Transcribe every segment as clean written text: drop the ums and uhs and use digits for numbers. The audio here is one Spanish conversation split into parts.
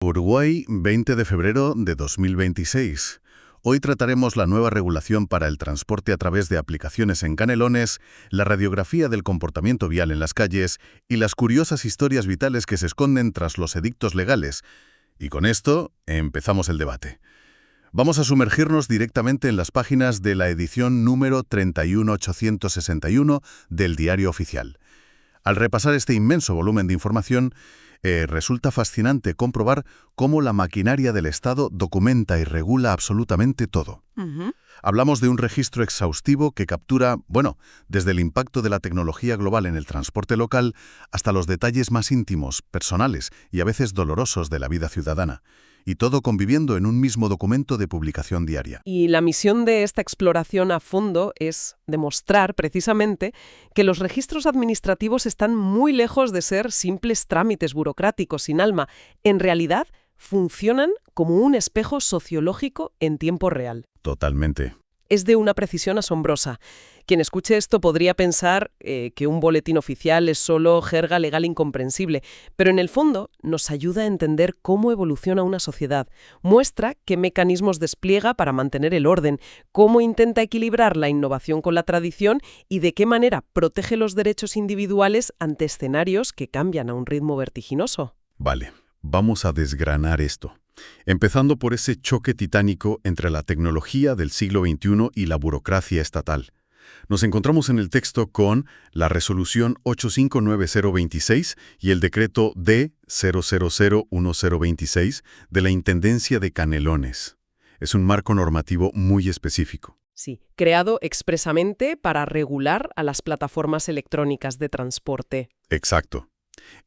Uruguay, 20 de febrero de 2026. Hoy trataremos la nueva regulación para el transporte a través de aplicaciones en Canelones, la radiografía del comportamiento vial en las calles y las curiosas historias vitales que se esconden tras los edictos legales. Y con esto empezamos el debate. Vamos a sumergirnos directamente en las páginas de la edición número 31861 del Diario Oficial. Al repasar este inmenso volumen de información, resulta fascinante comprobar cómo la maquinaria del Estado documenta y regula absolutamente todo. Hablamos de un registro exhaustivo que captura, desde el impacto de la tecnología global en el transporte local hasta los detalles más íntimos, personales y a veces dolorosos de la vida ciudadana. Y todo conviviendo en un mismo documento de publicación diaria. Y la misión de esta exploración a fondo es demostrar, precisamente, que los registros administrativos están muy lejos de ser simples trámites burocráticos sin alma. En realidad, funcionan como un espejo sociológico en tiempo real. Totalmente. Es de una precisión asombrosa. Quien escuche esto podría pensar que un boletín oficial es solo jerga legal incomprensible, pero en el fondo nos ayuda a entender cómo evoluciona una sociedad, muestra qué mecanismos despliega para mantener el orden, cómo intenta equilibrar la innovación con la tradición y de qué manera protege los derechos individuales ante escenarios que cambian a un ritmo vertiginoso. Vale, vamos a desgranar esto. Empezando por ese choque titánico entre la tecnología del siglo XXI y la burocracia estatal. Nos encontramos en el texto con la resolución 859026 y el decreto D0001026 de la Intendencia de Canelones. Es un marco normativo muy específico. Sí, creado expresamente para regular a las plataformas electrónicas de transporte. Exacto.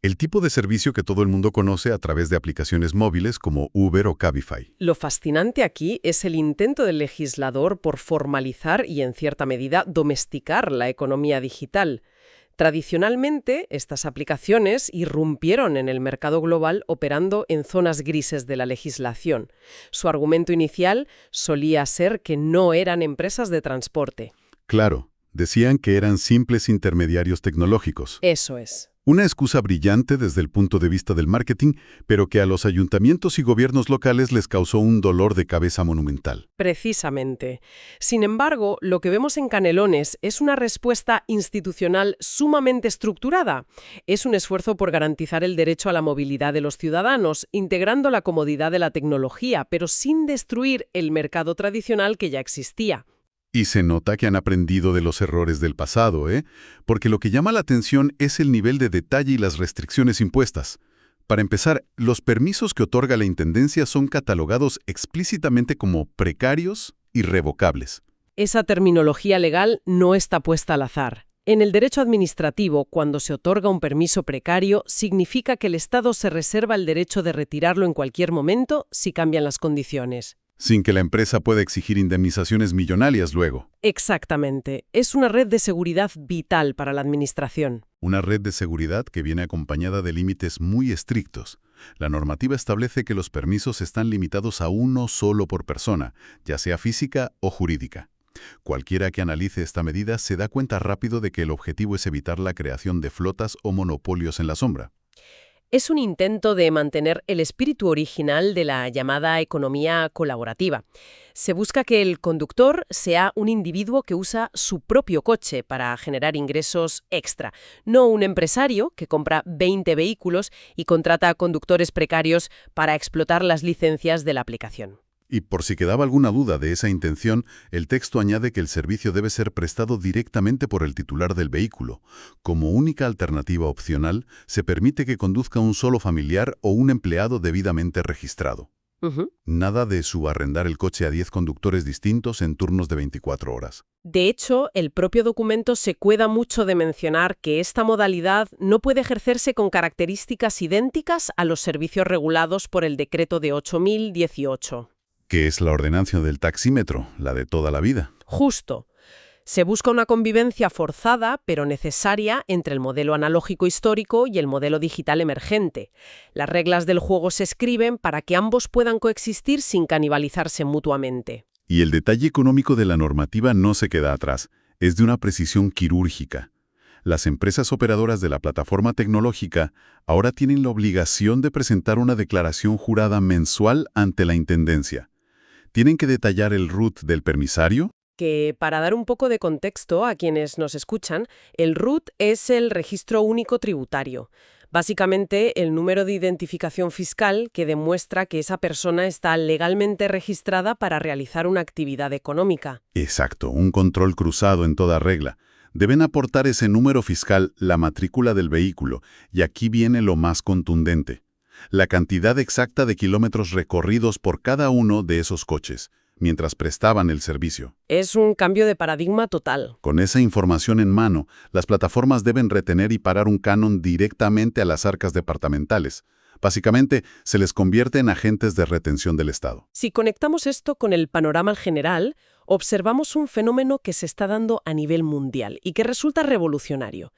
El tipo de servicio que todo el mundo conoce a través de aplicaciones móviles como Uber o Cabify. Lo fascinante aquí es el intento del legislador por formalizar y, en cierta medida, domesticar la economía digital. Tradicionalmente, estas aplicaciones irrumpieron en el mercado global operando en zonas grises de la legislación. Su argumento inicial solía ser que no eran empresas de transporte. Claro, decían que eran simples intermediarios tecnológicos. Eso es. Una excusa brillante desde el punto de vista del marketing, pero que a los ayuntamientos y gobiernos locales les causó un dolor de cabeza monumental. Precisamente. Sin embargo, lo que vemos en Canelones es una respuesta institucional sumamente estructurada. Es un esfuerzo por garantizar el derecho a la movilidad de los ciudadanos, integrando la comodidad de la tecnología, pero sin destruir el mercado tradicional que ya existía. Y se nota que han aprendido de los errores del pasado, Porque lo que llama la atención es el nivel de detalle y las restricciones impuestas. Para empezar, los permisos que otorga la Intendencia son catalogados explícitamente como precarios y revocables. Esa terminología legal no está puesta al azar. En el derecho administrativo, cuando se otorga un permiso precario, significa que el Estado se reserva el derecho de retirarlo en cualquier momento si cambian las condiciones. Sin que la empresa pueda exigir indemnizaciones millonarias luego. Exactamente. Es una red de seguridad vital para la administración. Una red de seguridad que viene acompañada de límites muy estrictos. La normativa establece que los permisos están limitados a uno solo por persona, ya sea física o jurídica. Cualquiera que analice esta medida se da cuenta rápido de que el objetivo es evitar la creación de flotas o monopolios en la sombra. Es un intento de mantener el espíritu original de la llamada economía colaborativa. Se busca que el conductor sea un individuo que usa su propio coche para generar ingresos extra, no un empresario que compra 20 vehículos y contrata a conductores precarios para explotar las licencias de la aplicación. Y por si quedaba alguna duda de esa intención, el texto añade que el servicio debe ser prestado directamente por el titular del vehículo. Como única alternativa opcional, se permite que conduzca un solo familiar o un empleado debidamente registrado. Nada de subarrendar el coche a 10 conductores distintos en turnos de 24 horas. De hecho, el propio documento se cuida mucho de mencionar que esta modalidad no puede ejercerse con características idénticas a los servicios regulados por el decreto de 8018. Que es la ordenancia del taxímetro, la de toda la vida. Justo. Se busca una convivencia forzada, pero necesaria, entre el modelo analógico histórico y el modelo digital emergente. Las reglas del juego se escriben para que ambos puedan coexistir sin canibalizarse mutuamente. Y el detalle económico de la normativa no se queda atrás. Es de una precisión quirúrgica. Las empresas operadoras de la plataforma tecnológica ahora tienen la obligación de presentar una declaración jurada mensual ante la Intendencia. Tienen que detallar el RUT del permisario. Que para dar un poco de contexto a quienes nos escuchan, el RUT es el Registro Único Tributario. Básicamente, el número de identificación fiscal que demuestra que esa persona está legalmente registrada para realizar una actividad económica. Exacto, un control cruzado en toda regla. Deben aportar ese número fiscal, la matrícula del vehículo, y aquí viene lo más contundente: la cantidad exacta de kilómetros recorridos por cada uno de esos coches, mientras prestaban el servicio. Es un cambio de paradigma total. Con esa información en mano, las plataformas deben retener y pagar un canon directamente a las arcas departamentales. Básicamente, se les convierte en agentes de retención del Estado. Si conectamos esto con el panorama general, observamos un fenómeno que se está dando a nivel mundial y que resulta revolucionario.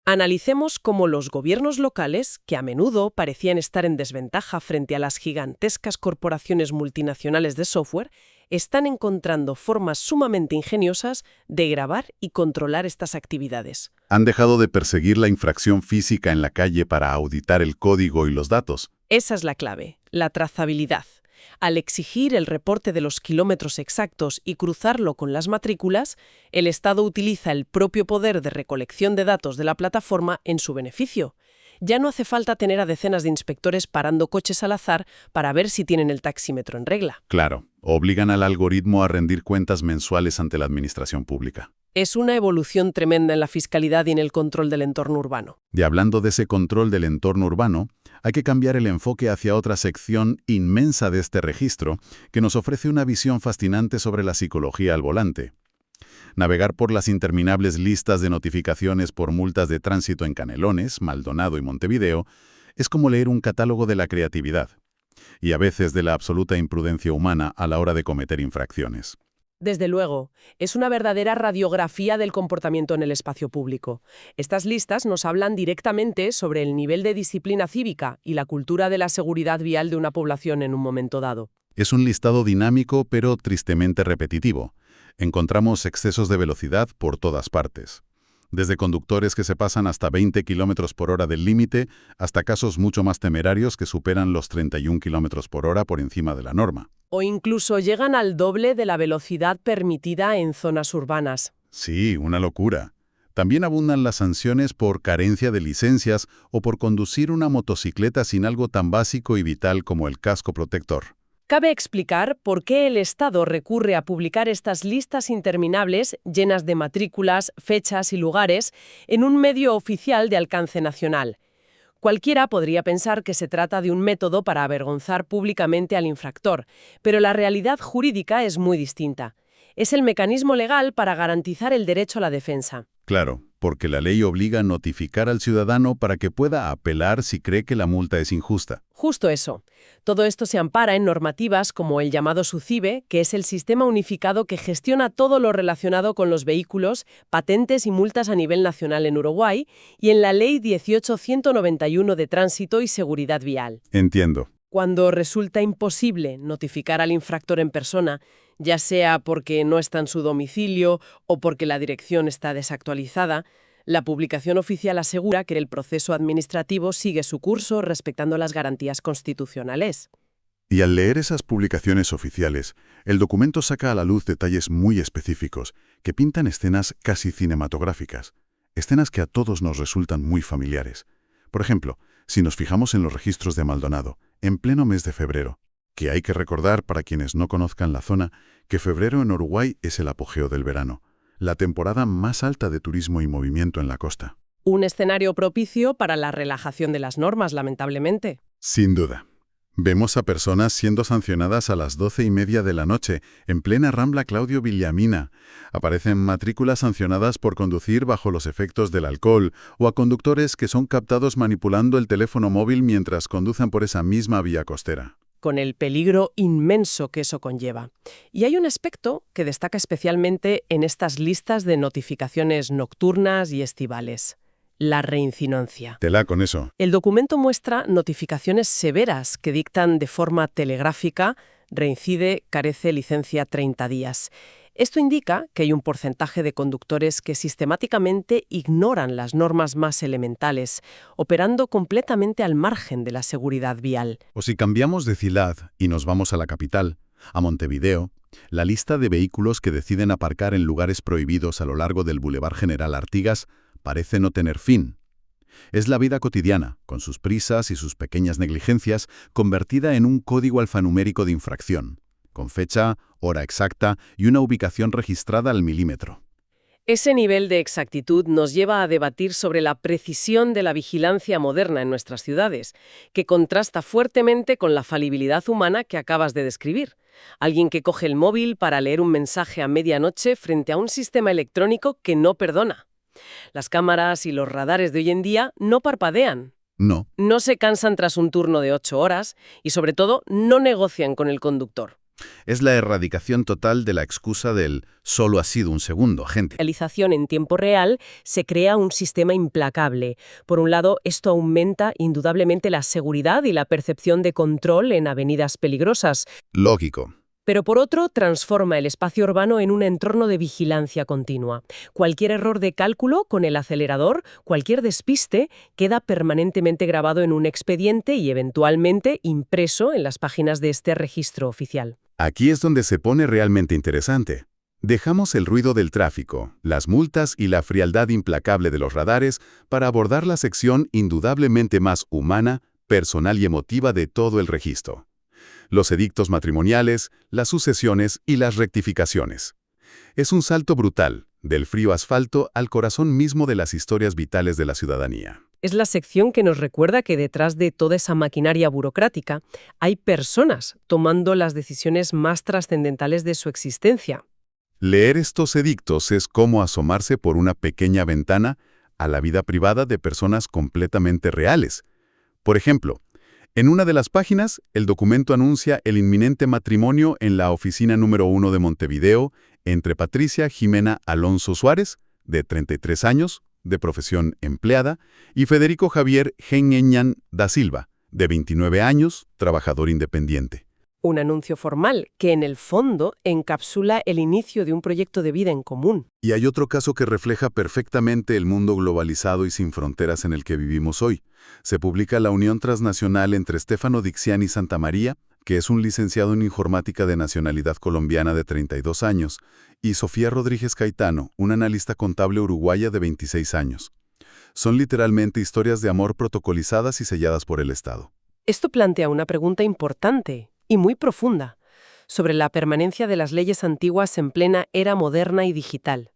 Analicemos cómo los gobiernos locales, que a menudo parecían estar en desventaja frente a las gigantescas corporaciones multinacionales de software, están encontrando formas sumamente ingeniosas de grabar y controlar estas actividades. Han dejado de perseguir la infracción física en la calle para auditar el código y los datos. Esa es la clave, la trazabilidad. Al exigir el reporte de los kilómetros exactos y cruzarlo con las matrículas, el Estado utiliza el propio poder de recolección de datos de la plataforma en su beneficio. Ya no hace falta tener a decenas de inspectores parando coches al azar para ver si tienen el taxímetro en regla. Claro, obligan al algoritmo a rendir cuentas mensuales ante la administración pública. Es una evolución tremenda en la fiscalidad y en el control del entorno urbano. Y hablando de ese control del entorno urbano, hay que cambiar el enfoque hacia otra sección inmensa de este registro que nos ofrece una visión fascinante sobre la psicología al volante. Navegar por las interminables listas de notificaciones por multas de tránsito en Canelones, Maldonado y Montevideo es como leer un catálogo de la creatividad y a veces de la absoluta imprudencia humana a la hora de cometer infracciones. Desde luego, es una verdadera radiografía del comportamiento en el espacio público. Estas listas nos hablan directamente sobre el nivel de disciplina cívica y la cultura de la seguridad vial de una población en un momento dado. Es un listado dinámico pero tristemente repetitivo. Encontramos excesos de velocidad por todas partes. Desde conductores que se pasan hasta 20 km por hora del límite hasta casos mucho más temerarios que superan los 31 km por hora por encima de la norma. O incluso llegan al doble de la velocidad permitida en zonas urbanas. Sí, una locura. También abundan las sanciones por carencia de licencias o por conducir una motocicleta sin algo tan básico y vital como el casco protector. Cabe explicar por qué el Estado recurre a publicar estas listas interminables, llenas de matrículas, fechas y lugares, en un medio oficial de alcance nacional. Cualquiera podría pensar que se trata de un método para avergonzar públicamente al infractor, pero la realidad jurídica es muy distinta. Es el mecanismo legal para garantizar el derecho a la defensa. Claro, porque la ley obliga a notificar al ciudadano para que pueda apelar si cree que la multa es injusta. Justo eso. Todo esto se ampara en normativas como el llamado SUCIBE, que es el sistema unificado que gestiona todo lo relacionado con los vehículos, patentes y multas a nivel nacional en Uruguay, y en la Ley 18.191 de Tránsito y Seguridad Vial. Entiendo. Cuando resulta imposible notificar al infractor en persona, ya sea porque no está en su domicilio o porque la dirección está desactualizada, la publicación oficial asegura que el proceso administrativo sigue su curso respetando las garantías constitucionales. Y al leer esas publicaciones oficiales, el documento saca a la luz detalles muy específicos que pintan escenas casi cinematográficas, escenas que a todos nos resultan muy familiares. Por ejemplo, si nos fijamos en los registros de Maldonado, en pleno mes de febrero, que hay que recordar para quienes no conozcan la zona, que febrero en Uruguay es el apogeo del verano, la temporada más alta de turismo y movimiento en la costa. Un escenario propicio para la relajación de las normas, lamentablemente. Sin duda. Vemos a personas siendo sancionadas a las 12:30 de la noche, en plena Rambla Claudio Villamina. Aparecen matrículas sancionadas por conducir bajo los efectos del alcohol, o a conductores que son captados manipulando el teléfono móvil mientras conducen por esa misma vía costera. Con el peligro inmenso que eso conlleva. Y hay un aspecto que destaca especialmente en estas listas de notificaciones nocturnas y estivales: la reincidencia. Tela con eso. El documento muestra notificaciones severas que dictan de forma telegráfica: reincide, carece licencia 30 días. Esto indica que hay un porcentaje de conductores que sistemáticamente ignoran las normas más elementales, operando completamente al margen de la seguridad vial. O si cambiamos de ciudad y nos vamos a la capital, a Montevideo, la lista de vehículos que deciden aparcar en lugares prohibidos a lo largo del Boulevard General Artigas parece no tener fin. Es la vida cotidiana, con sus prisas y sus pequeñas negligencias, convertida en un código alfanumérico de infracción, con fecha, hora exacta y una ubicación registrada al milímetro. Ese nivel de exactitud nos lleva a debatir sobre la precisión de la vigilancia moderna en nuestras ciudades, que contrasta fuertemente con la falibilidad humana que acabas de describir. Alguien que coge el móvil para leer un mensaje a medianoche frente a un sistema electrónico que no perdona. Las cámaras y los radares de hoy en día no parpadean. No. No se cansan tras un turno de 8 horas y, sobre todo, no negocian con el conductor. Es la erradicación total de la excusa del «solo ha sido un segundo, agente». Realización en tiempo real, se crea un sistema implacable. Por un lado, esto aumenta indudablemente la seguridad y la percepción de control en avenidas peligrosas. Lógico. Pero por otro, transforma el espacio urbano en un entorno de vigilancia continua. Cualquier error de cálculo con el acelerador, cualquier despiste, queda permanentemente grabado en un expediente y eventualmente impreso en las páginas de este registro oficial. Aquí es donde se pone realmente interesante. Dejamos el ruido del tráfico, las multas y la frialdad implacable de los radares para abordar la sección indudablemente más humana, personal y emotiva de todo el registro. Los edictos matrimoniales, las sucesiones y las rectificaciones. Es un salto brutal, del frío asfalto al corazón mismo de las historias vitales de la ciudadanía. Es la sección que nos recuerda que detrás de toda esa maquinaria burocrática hay personas tomando las decisiones más trascendentales de su existencia. Leer estos edictos es como asomarse por una pequeña ventana a la vida privada de personas completamente reales. Por ejemplo, en una de las páginas, el documento anuncia el inminente matrimonio en la oficina número 1 de Montevideo entre Patricia Jimena Alonso Suárez, de 33 años, de profesión empleada, y Federico Javier Gengueñán da Silva, de 29 años, trabajador independiente. Un anuncio formal que en el fondo encapsula el inicio de un proyecto de vida en común. Y hay otro caso que refleja perfectamente el mundo globalizado y sin fronteras en el que vivimos hoy. Se publica la unión transnacional entre Stefano Dixiani Santamaría, que es un licenciado en informática de nacionalidad colombiana de 32 años, y Sofía Rodríguez Caetano, una analista contable uruguaya de 26 años. Son literalmente historias de amor protocolizadas y selladas por el Estado. Esto plantea una pregunta importante y muy profunda sobre la permanencia de las leyes antiguas en plena era moderna y digital.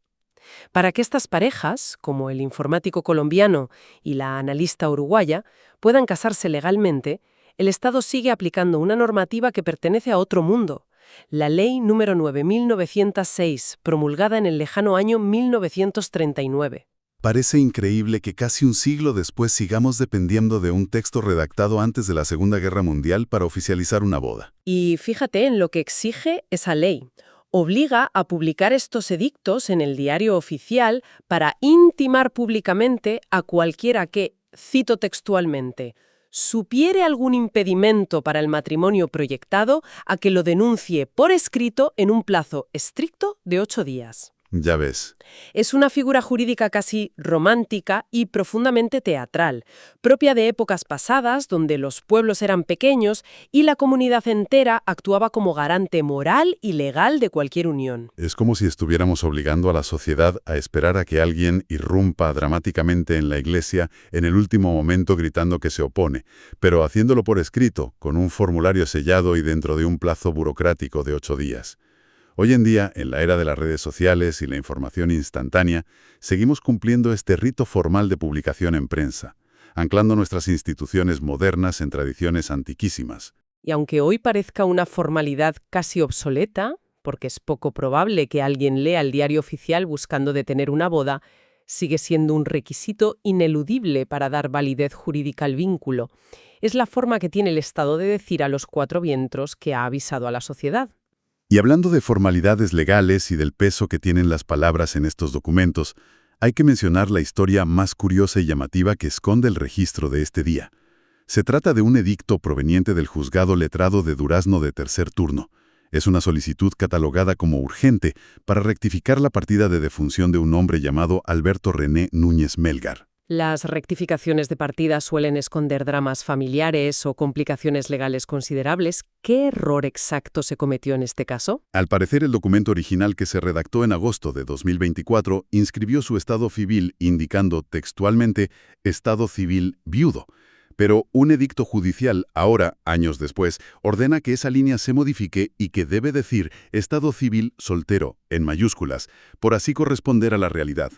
Para que estas parejas, como el informático colombiano y la analista uruguaya, puedan casarse legalmente, el Estado sigue aplicando una normativa que pertenece a otro mundo, la Ley número 9906, promulgada en el lejano año 1939. Parece increíble que casi un siglo después sigamos dependiendo de un texto redactado antes de la Segunda Guerra Mundial para oficializar una boda. Y fíjate en lo que exige esa ley. Obliga a publicar estos edictos en el diario oficial para intimar públicamente a cualquiera que, cito textualmente, supiere algún impedimento para el matrimonio proyectado a que lo denuncie por escrito en un plazo estricto de 8 días. Ya ves. Es una figura jurídica casi romántica y profundamente teatral, propia de épocas pasadas donde los pueblos eran pequeños y la comunidad entera actuaba como garante moral y legal de cualquier unión. Es como si estuviéramos obligando a la sociedad a esperar a que alguien irrumpa dramáticamente en la iglesia en el último momento gritando que se opone, pero haciéndolo por escrito, con un formulario sellado y dentro de un plazo burocrático de 8 días. Hoy en día, en la era de las redes sociales y la información instantánea, seguimos cumpliendo este rito formal de publicación en prensa, anclando nuestras instituciones modernas en tradiciones antiquísimas. Y aunque hoy parezca una formalidad casi obsoleta, porque es poco probable que alguien lea el diario oficial buscando detener una boda, sigue siendo un requisito ineludible para dar validez jurídica al vínculo. Es la forma que tiene el Estado de decir a los 4 vientos que ha avisado a la sociedad. Y hablando de formalidades legales y del peso que tienen las palabras en estos documentos, hay que mencionar la historia más curiosa y llamativa que esconde el registro de este día. Se trata de un edicto proveniente del juzgado letrado de Durazno de tercer turno, Es una solicitud catalogada como urgente para rectificar la partida de defunción de un hombre llamado Alberto René Núñez Melgar. Las rectificaciones de partida suelen esconder dramas familiares o complicaciones legales considerables. ¿Qué error exacto se cometió en este caso? Al parecer, el documento original que se redactó en agosto de 2024 inscribió su estado civil indicando textualmente «estado civil viudo». Pero un edicto judicial, ahora, años después, ordena que esa línea se modifique y que debe decir «estado civil soltero», en mayúsculas, por así corresponder a la realidad.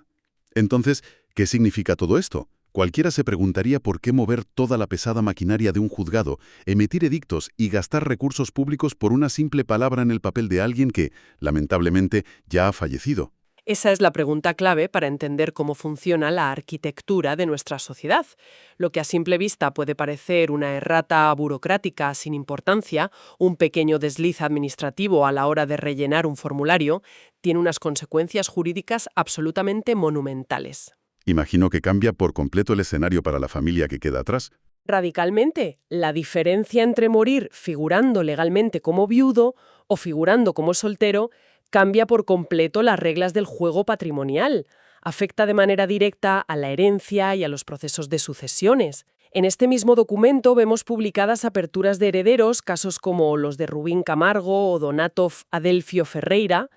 Entonces, ¿qué significa todo esto? Cualquiera se preguntaría por qué mover toda la pesada maquinaria de un juzgado, emitir edictos y gastar recursos públicos por una simple palabra en el papel de alguien que, lamentablemente, ya ha fallecido. Esa es la pregunta clave para entender cómo funciona la arquitectura de nuestra sociedad. Lo que a simple vista puede parecer una errata burocrática sin importancia, un pequeño desliz administrativo a la hora de rellenar un formulario, tiene unas consecuencias jurídicas absolutamente monumentales. Imagino que cambia por completo el escenario para la familia que queda atrás. Radicalmente, la diferencia entre morir figurando legalmente como viudo o figurando como soltero cambia por completo las reglas del juego patrimonial. Afecta de manera directa a la herencia y a los procesos de sucesiones. En este mismo documento vemos publicadas aperturas de herederos, casos como los de Rubín Camargo o Donato Adelfio Ferreira.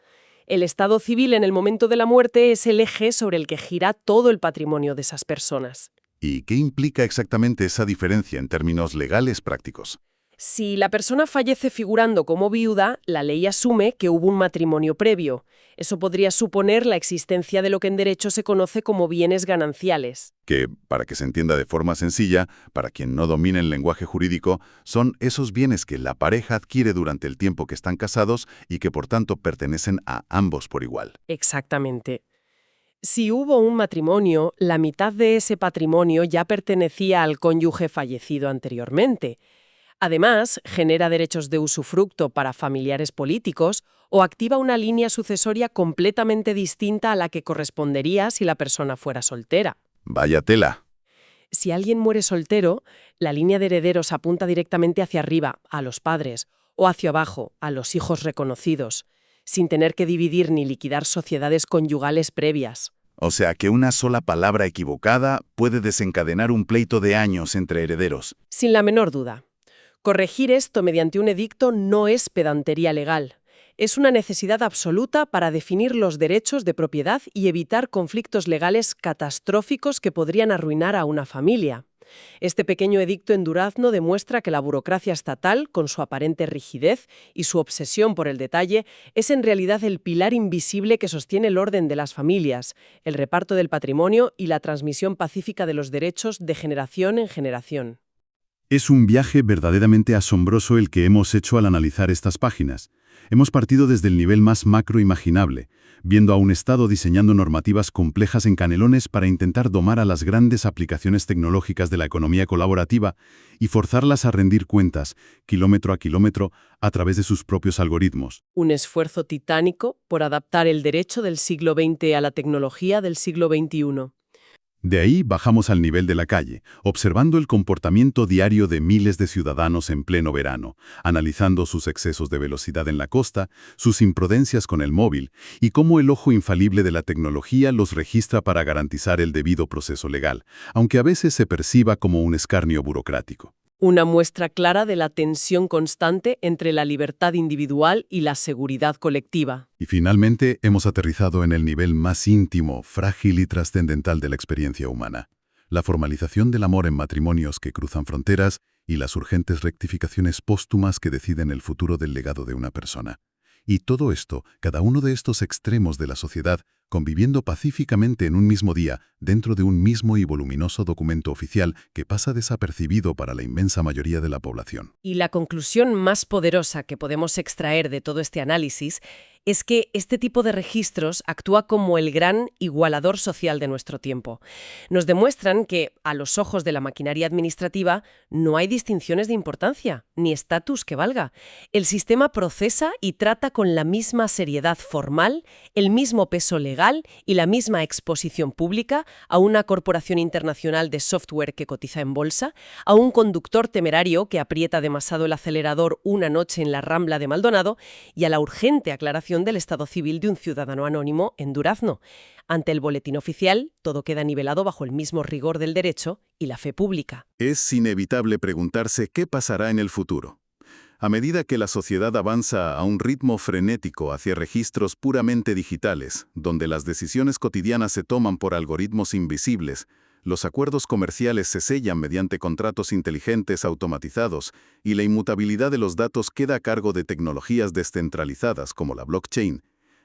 El estado civil en el momento de la muerte es el eje sobre el que gira todo el patrimonio de esas personas. ¿Y qué implica exactamente esa diferencia en términos legales prácticos? Si la persona fallece figurando como viuda, la ley asume que hubo un matrimonio previo. Eso podría suponer la existencia de lo que en derecho se conoce como bienes gananciales. Que, para que se entienda de forma sencilla, para quien no domine el lenguaje jurídico, son esos bienes que la pareja adquiere durante el tiempo que están casados y que por tanto pertenecen a ambos por igual. Exactamente. Si hubo un matrimonio, la mitad de ese patrimonio ya pertenecía al cónyuge fallecido anteriormente. Además, genera derechos de usufructo para familiares políticos o activa una línea sucesoria completamente distinta a la que correspondería si la persona fuera soltera. Vaya tela. Si alguien muere soltero, la línea de herederos apunta directamente hacia arriba, a los padres, o hacia abajo, a los hijos reconocidos, sin tener que dividir ni liquidar sociedades conyugales previas. O sea que una sola palabra equivocada puede desencadenar un pleito de años entre herederos. Sin la menor duda. Corregir esto mediante un edicto no es pedantería legal. Es una necesidad absoluta para definir los derechos de propiedad y evitar conflictos legales catastróficos que podrían arruinar a una familia. Este pequeño edicto en Durazno demuestra que la burocracia estatal, con su aparente rigidez y su obsesión por el detalle, es en realidad el pilar invisible que sostiene el orden de las familias, el reparto del patrimonio y la transmisión pacífica de los derechos de generación en generación. Es un viaje verdaderamente asombroso el que hemos hecho al analizar estas páginas. Hemos partido desde el nivel más macro imaginable, viendo a un Estado diseñando normativas complejas en Canelones para intentar domar a las grandes aplicaciones tecnológicas de la economía colaborativa y forzarlas a rendir cuentas, kilómetro a kilómetro, a través de sus propios algoritmos. Un esfuerzo titánico por adaptar el derecho del siglo XX a la tecnología del siglo XXI. De ahí bajamos al nivel de la calle, observando el comportamiento diario de miles de ciudadanos en pleno verano, analizando sus excesos de velocidad en la costa, sus imprudencias con el móvil y cómo el ojo infalible de la tecnología los registra para garantizar el debido proceso legal, aunque a veces se perciba como un escarnio burocrático. Una muestra clara de la tensión constante entre la libertad individual y la seguridad colectiva. Y finalmente hemos aterrizado en el nivel más íntimo, frágil y trascendental de la experiencia humana. La formalización del amor en matrimonios que cruzan fronteras y las urgentes rectificaciones póstumas que deciden el futuro del legado de una persona. Y todo esto, cada uno de estos extremos de la sociedad, conviviendo pacíficamente en un mismo día, dentro de un mismo y voluminoso documento oficial que pasa desapercibido para la inmensa mayoría de la población. Y la conclusión más poderosa que podemos extraer de todo este análisis es que este tipo de registros actúa como el gran igualador social de nuestro tiempo. Nos demuestran que, a los ojos de la maquinaria administrativa, no hay distinciones de importancia, ni estatus que valga. El sistema procesa y trata con la misma seriedad formal, el mismo peso legal y la misma exposición pública a una corporación internacional de software que cotiza en bolsa, a un conductor temerario que aprieta demasiado el acelerador una noche en la Rambla de Maldonado y a la urgente aclaración del estado civil de un ciudadano anónimo en Durazno. Ante el boletín oficial, todo queda nivelado bajo el mismo rigor del derecho y la fe pública. Es inevitable preguntarse qué pasará en el futuro. A medida que la sociedad avanza a un ritmo frenético hacia registros puramente digitales, donde las decisiones cotidianas se toman por algoritmos invisibles, los acuerdos comerciales se sellan mediante contratos inteligentes automatizados y la inmutabilidad de los datos queda a cargo de tecnologías descentralizadas como la blockchain,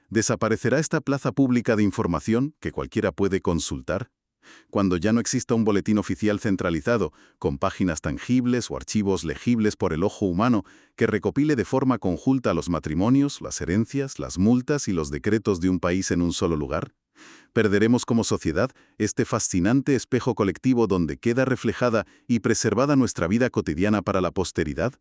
¿desaparecerá esta plaza pública de información que cualquiera puede consultar? Cuando ya no exista un boletín oficial centralizado, con páginas tangibles o archivos legibles por el ojo humano, que recopile de forma conjunta los matrimonios, las herencias, las multas y los decretos de un país en un solo lugar, ¿perderemos como sociedad este fascinante espejo colectivo donde queda reflejada y preservada nuestra vida cotidiana para la posteridad?